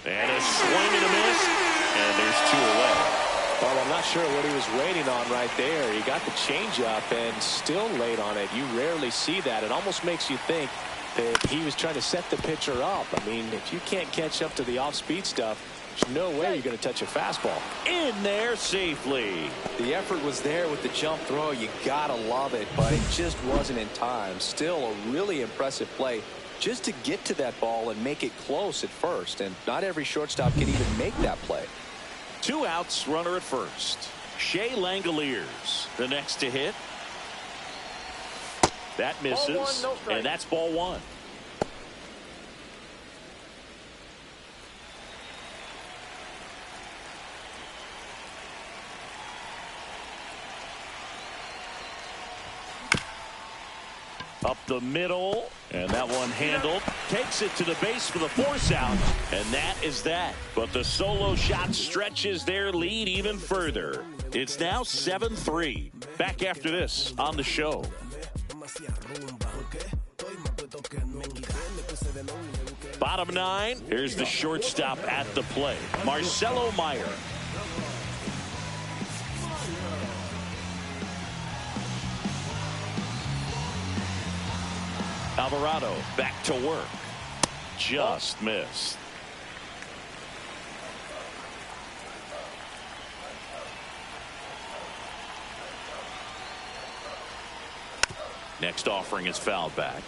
And a swing and a miss, and there's 2 away. Well, I'm not sure what he was waiting on right there. He got the changeup and still laid on it. You rarely see that. It almost makes you think that he was trying to set the pitcher up. I mean, if you can't catch up to the off-speed stuff, there's no way you're going to touch a fastball. In there safely. The effort was there with the jump throw. You got to love it, but it just wasn't in time. Still a really impressive play just to get to that ball and make it close at first. And not every shortstop can even make that play. 2 outs, runner at first. Shea Langoliers, the next to hit. That misses, Ball 1, no strike. and that's ball 1. Up the middle, and that one handled. Takes it to the base for the force out, and that is that. But the solo shot stretches their lead even further. It's now 7-3. Back after this on the show. Bottom 9, here's the shortstop at the plate, Marcelo Meyer. Alvarado back to work. Just missed. Next offering is fouled back.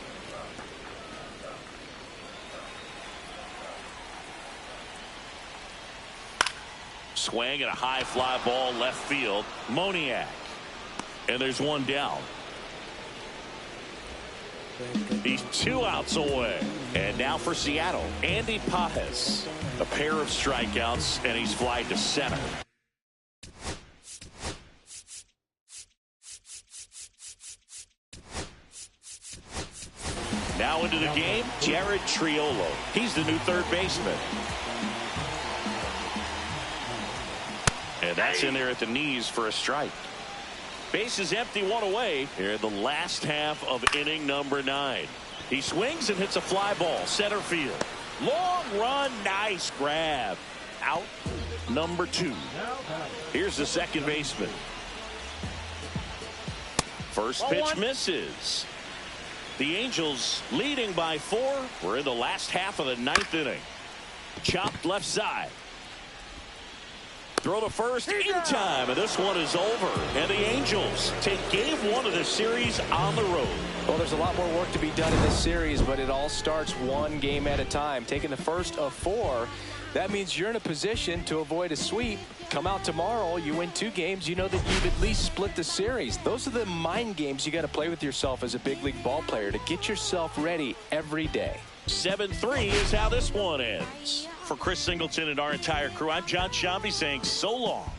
Swing and a high fly ball left field. Moniak. And there's one down. He's 2 outs away. And now for Seattle, Andy Pajes. A pair of strikeouts, and he's flied to center. Now into the game, Jared Triolo. He's the new third baseman. And that's in there at the knees for a strike. Base is empty, 1 away here in the last half of inning number 9. He swings and hits a fly ball, center field. Long run, nice grab. Out number 2. Here's the second baseman. First pitch misses. The Angels leading by 4. We're in the last half of the 9th inning. Chopped left side. Throw to first in time, and this one is over. And the Angels take game 1 of the series on the road. Well, there's a lot more work to be done in this series, but it all starts 1 game at a time. Taking the first of 4, that means you're in a position to avoid a sweep. Come out tomorrow, you win 2 games, you know that you've at least split the series. Those are the mind games you got to play with yourself as a big league ball player to get yourself ready every day. 7-3 is how this one ends. For Chris Singleton and our entire crew, I'm John Shambi saying so long.